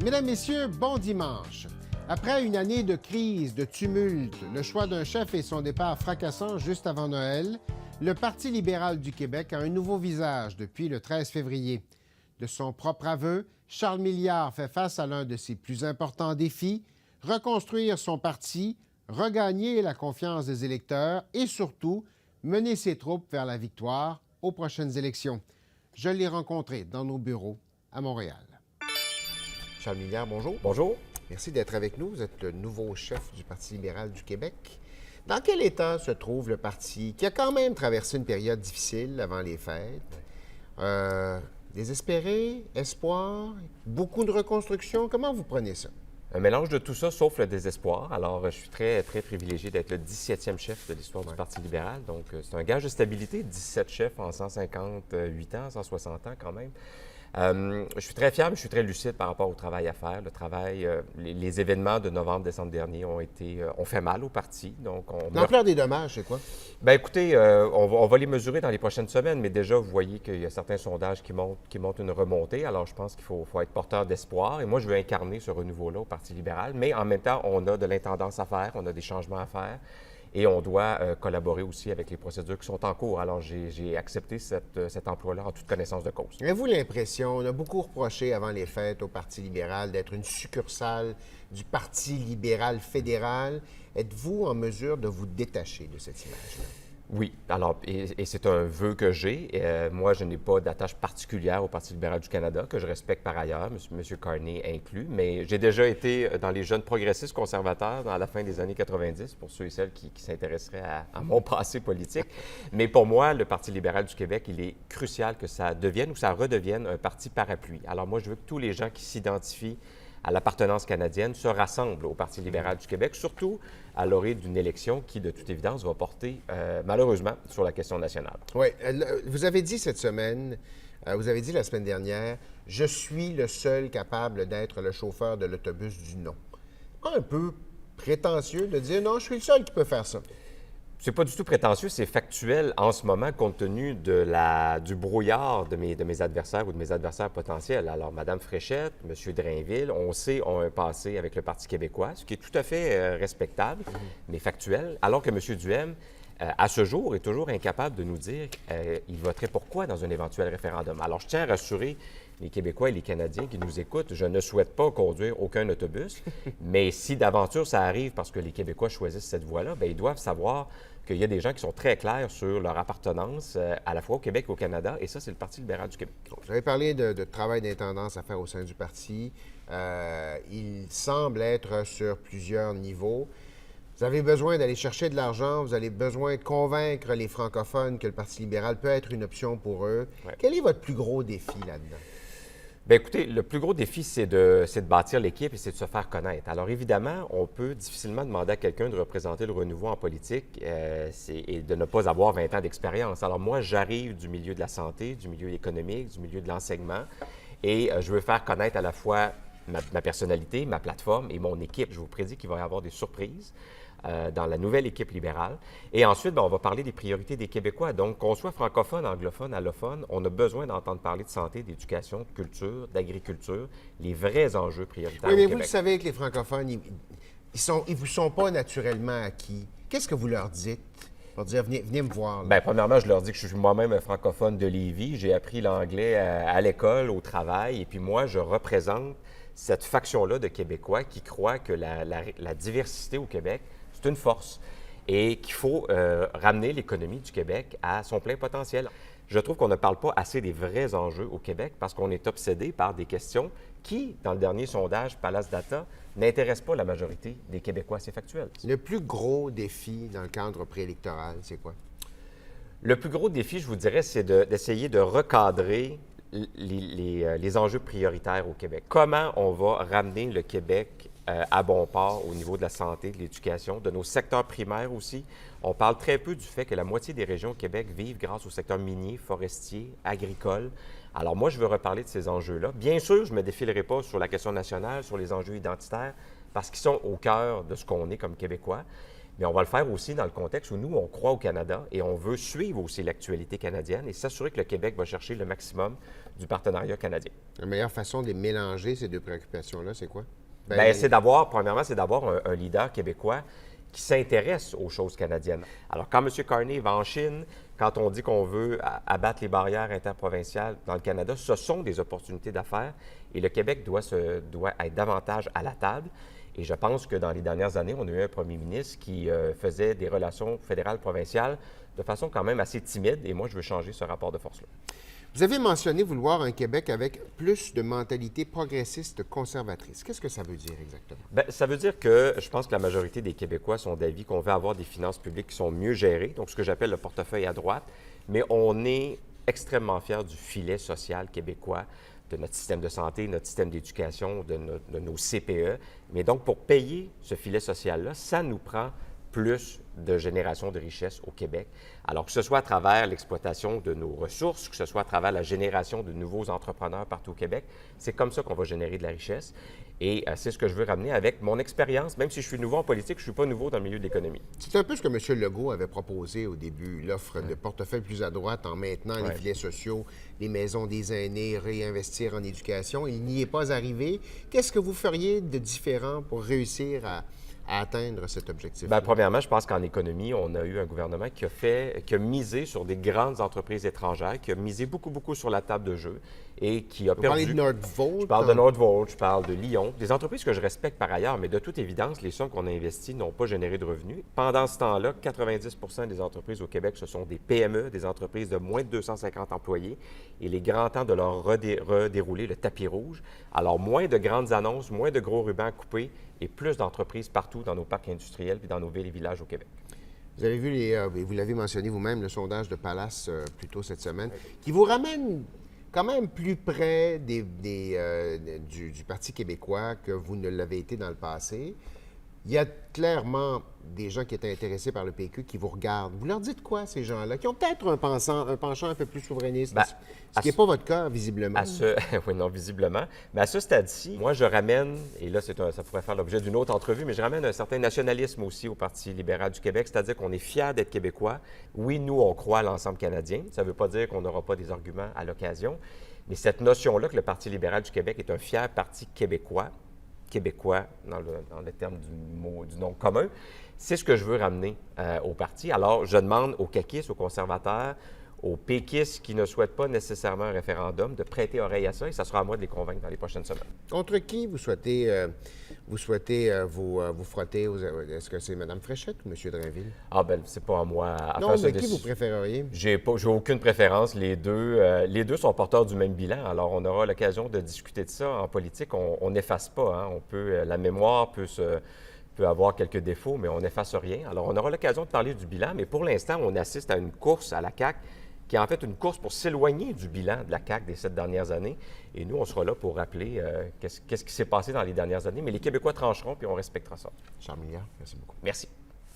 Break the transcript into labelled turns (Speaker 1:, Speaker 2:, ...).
Speaker 1: Mesdames, Messieurs, bon dimanche. Après une année de crise, de tumulte, le choix d'un chef et son départ fracassant juste avant Noël, le Parti libéral du Québec a un nouveau visage depuis le 13 février. De son propre aveu, Charles Milliard fait face à l'un de ses plus importants défis, reconstruire son parti, regagner la confiance des électeurs et surtout mener ses troupes vers la victoire aux prochaines élections. Je l'ai rencontré dans nos bureaux à Montréal. Charles Milliard, bonjour.
Speaker 2: Bonjour.
Speaker 1: Merci d'être avec nous. Vous êtes le nouveau chef du Parti libéral du Québec. Dans quel état se trouve le parti qui a quand même traversé une période difficile avant les fêtes? Désespéré, espoir, beaucoup de reconstruction. Comment vous prenez ça?
Speaker 2: Un mélange de tout ça, sauf le désespoir. Alors, je suis très privilégié d'être le 17e chef de l'histoire du Parti libéral. Donc, c'est un gage de stabilité, 17 chefs en 158 ans, 160 ans quand même. Je suis très fier, mais je suis très lucide par rapport au travail à faire. Le travail, les événements de novembre-décembre dernier ont fait mal au parti. Donc,
Speaker 1: l'ampleur des dommages, c'est quoi?
Speaker 2: Bien, écoutez, on va les mesurer dans les prochaines semaines, mais déjà, vous voyez qu'il y a certains sondages qui montrent une remontée. Alors, je pense qu'il faut être porteur d'espoir. Et moi, je veux incarner ce renouveau-là au Parti libéral. Mais en même temps, on a de l'intendance à faire, on a des changements à faire. Et on doit collaborer aussi avec les procédures qui sont en cours. Alors, j'ai accepté cet emploi-là en toute connaissance de cause.
Speaker 1: Avez-vous l'impression, on a beaucoup reproché avant les fêtes au Parti libéral d'être une succursale du Parti libéral fédéral. Êtes-vous en mesure de vous détacher de cette image-là?
Speaker 2: Oui. Alors, et c'est un vœu que j'ai. Moi, je n'ai pas d'attache particulière au Parti libéral du Canada, que je respecte par ailleurs, M. Carney inclus, mais j'ai déjà été dans les jeunes progressistes conservateurs dans la fin des années 90, pour ceux et celles qui s'intéresseraient à mon passé politique. Mais pour moi, le Parti libéral du Québec, il est crucial que ça devienne ou ça redevienne un parti parapluie. Alors moi, je veux que tous les gens qui s'identifient à l'appartenance canadienne se rassemblent au Parti libéral du Québec, surtout à l'orée d'une élection qui, de toute évidence, va porter, malheureusement, sur la question nationale.
Speaker 1: Oui. Vous avez dit cette semaine, vous avez dit la semaine dernière, « Je suis le seul capable d'être le chauffeur de l'autobus du non ». Un peu prétentieux de dire « Non, je suis le seul qui peut faire ça ».
Speaker 2: C'est pas du tout prétentieux, c'est factuel en ce moment, compte tenu du brouillard de mes adversaires ou de mes adversaires potentiels. Alors, Mme Fréchette, M. Drainville, on sait, ont un passé avec le Parti québécois, ce qui est tout à fait respectable, mais factuel, alors que M. Duhem, à ce jour, est toujours incapable de nous dire il voterait pourquoi dans un éventuel référendum. Alors, je tiens à rassurer les Québécois et les Canadiens qui nous écoutent, je ne souhaite pas conduire aucun autobus, mais si d'aventure ça arrive parce que les Québécois choisissent cette voie-là, bien, ils doivent savoir qu'il y a des gens qui sont très clairs sur leur appartenance à la fois au Québec et au Canada, et ça, c'est le Parti libéral du Québec.
Speaker 1: Vous avez parlé de travail d'intendance à faire au sein du parti. Il semble être sur plusieurs niveaux. Vous avez besoin d'aller chercher de l'argent, vous avez besoin de convaincre les francophones que le Parti libéral peut être une option pour eux. Ouais. Quel est votre plus gros défi là-dedans?
Speaker 2: Bien, écoutez, le plus gros défi, c'est de bâtir l'équipe et c'est de se faire connaître. Alors, évidemment, on peut difficilement demander à quelqu'un de représenter le renouveau en politique et de ne pas avoir 20 ans d'expérience. Alors, moi, j'arrive du milieu de la santé, du milieu économique, du milieu de l'enseignement et je veux faire connaître à la fois ma personnalité, ma plateforme et mon équipe. Je vous prédis qu'il va y avoir des surprises dans la nouvelle équipe libérale. Et ensuite, bien, on va parler des priorités des Québécois. Donc, qu'on soit francophone, anglophone, allophone, on a besoin d'entendre parler de santé, d'éducation, de culture, d'agriculture, les vrais enjeux prioritaires
Speaker 1: au Québec. Oui, mais vous
Speaker 2: le
Speaker 1: savez que les francophones, ils vous sont pas naturellement acquis. Qu'est-ce que vous leur dites pour dire, venez me voir?
Speaker 2: Bien, premièrement, je leur dis que je suis moi-même un francophone de Lévis. J'ai appris l'anglais à l'école, au travail, et puis moi, je représente cette faction-là de Québécois qui croient que la diversité au Québec, c'est une force et qu'il faut ramener l'économie du Québec à son plein potentiel. Je trouve qu'on ne parle pas assez des vrais enjeux au Québec parce qu'on est obsédé par des questions qui, dans le dernier sondage Palace Data, n'intéressent pas la majorité des Québécois. C'est factuel.
Speaker 1: Le plus gros défi dans le cadre préélectoral, c'est quoi?
Speaker 2: Le plus gros défi, je vous dirais, c'est d'essayer de recadrer les enjeux prioritaires au Québec. Comment on va ramener le Québec à bon port au niveau de la santé, de l'éducation, de nos secteurs primaires aussi. On parle très peu du fait que la moitié des régions au Québec vivent grâce au secteur minier, forestier, agricole. Alors moi, je veux reparler de ces enjeux-là. Bien sûr, je ne me défilerai pas sur la question nationale, sur les enjeux identitaires, parce qu'ils sont au cœur de ce qu'on est comme Québécois. Mais on va le faire aussi dans le contexte où nous, on croit au Canada et on veut suivre aussi l'actualité canadienne et s'assurer que le Québec va chercher le maximum du partenariat canadien.
Speaker 1: La meilleure façon de les mélanger, ces deux préoccupations-là, c'est quoi?
Speaker 2: Bien, c'est d'avoir, premièrement, c'est d'avoir un leader québécois qui s'intéresse aux choses canadiennes. Alors, quand M. Carney va en Chine, quand on dit qu'on veut abattre les barrières interprovinciales dans le Canada, ce sont des opportunités d'affaires et le Québec doit être davantage à la table. Et je pense que dans les dernières années, on a eu un premier ministre qui faisait des relations fédérales-provinciales de façon quand même assez timide et moi, je veux changer ce rapport de force-là.
Speaker 1: Vous avez mentionné vouloir un Québec avec plus de mentalité progressiste conservatrice. Qu'est-ce que ça veut dire exactement?
Speaker 2: Bien, ça veut dire que je pense que la majorité des Québécois sont d'avis qu'on veut avoir des finances publiques qui sont mieux gérées, donc ce que j'appelle le portefeuille à droite, mais on est extrêmement fiers du filet social québécois, de notre système de santé, notre système d'éducation, de nos CPE. Mais donc, pour payer ce filet social-là, ça nous prend plus de génération de richesse au Québec. Alors, que ce soit à travers l'exploitation de nos ressources, que ce soit à travers la génération de nouveaux entrepreneurs partout au Québec, c'est comme ça qu'on va générer de la richesse. Et c'est ce que je veux ramener avec mon expérience. Même si je suis nouveau en politique, je ne suis pas nouveau dans le milieu de l'économie.
Speaker 1: C'est un peu ce que M. Legault avait proposé au début, l'offre de portefeuille plus à droite en maintenant les filets sociaux, les maisons des aînés, réinvestir en éducation. Il n'y est pas arrivé. Qu'est-ce que vous feriez de différent pour réussir à atteindre cet objectif?
Speaker 2: Bien, premièrement, je pense qu'en économie, on a eu un gouvernement qui a misé sur des grandes entreprises étrangères, qui a misé beaucoup sur la table de jeu et qui a
Speaker 1: Vous
Speaker 2: perdu...
Speaker 1: parlez de Nordvolt?
Speaker 2: Je parle de Nordvolt, je parle de Lyon, des entreprises que je respecte par ailleurs, mais de toute évidence, les sommes qu'on a investies n'ont pas généré de revenus. Pendant ce temps-là, 90 des entreprises au Québec, ce sont des PME, des entreprises de moins de 250 employés, et il est grand temps de leur redérouler le tapis rouge. Alors, moins de grandes annonces, moins de gros rubans coupés et plus d'entreprises partout dans nos parcs industriels et dans nos villes et villages au Québec.
Speaker 1: Vous avez vu, vous l'avez mentionné vous-même, le sondage de Palace plus tôt cette semaine, qui vous ramène quand même plus près du Parti québécois que vous ne l'avez été dans le passé. Il y a clairement des gens qui étaient intéressés par le PQ qui vous regardent. Vous leur dites quoi, ces gens-là, qui ont peut-être un penchant un peu plus souverainiste, ce qui n'est pas votre cas, visiblement.
Speaker 2: Oui, non, visiblement. Mais à ce stade-ci, moi, je ramène, et là, ça pourrait faire l'objet d'une autre entrevue, mais je ramène un certain nationalisme aussi au Parti libéral du Québec, c'est-à-dire qu'on est fiers d'être Québécois. Oui, nous, on croit à l'ensemble canadien. Ça ne veut pas dire qu'on n'aura pas des arguments à l'occasion, mais cette notion-là que le Parti libéral du Québec est un fier parti québécois dans le terme du nom commun, c'est ce que je veux ramener au parti. Alors, je demande aux caquistes, aux conservateurs, aux péquistes qui ne souhaitent pas nécessairement un référendum de prêter oreille à ça et ça sera à moi de les convaincre dans les prochaines semaines.
Speaker 1: Contre qui vous souhaitez vous frotter? Est-ce que c'est Mme Fréchette ou M. Drainville?
Speaker 2: Ah ben c'est pas à moi à
Speaker 1: non,
Speaker 2: faire ça.
Speaker 1: Mais qui vous préféreriez?
Speaker 2: J'ai aucune préférence. Les deux sont porteurs du même bilan. Alors, on aura l'occasion de discuter de ça. En politique, on n'efface pas. Hein. La mémoire peut avoir quelques défauts, mais on n'efface rien. Alors, on aura l'occasion de parler du bilan, mais pour l'instant, on assiste à une course à la CAQ qui est en fait une course pour s'éloigner du bilan de la CAQ des 7 dernières années. Et nous, on sera là pour rappeler qu'est-ce qui s'est passé dans les dernières années. Mais les Québécois trancheront, puis on respectera ça.
Speaker 1: Charles Milliard, merci beaucoup.
Speaker 2: Merci.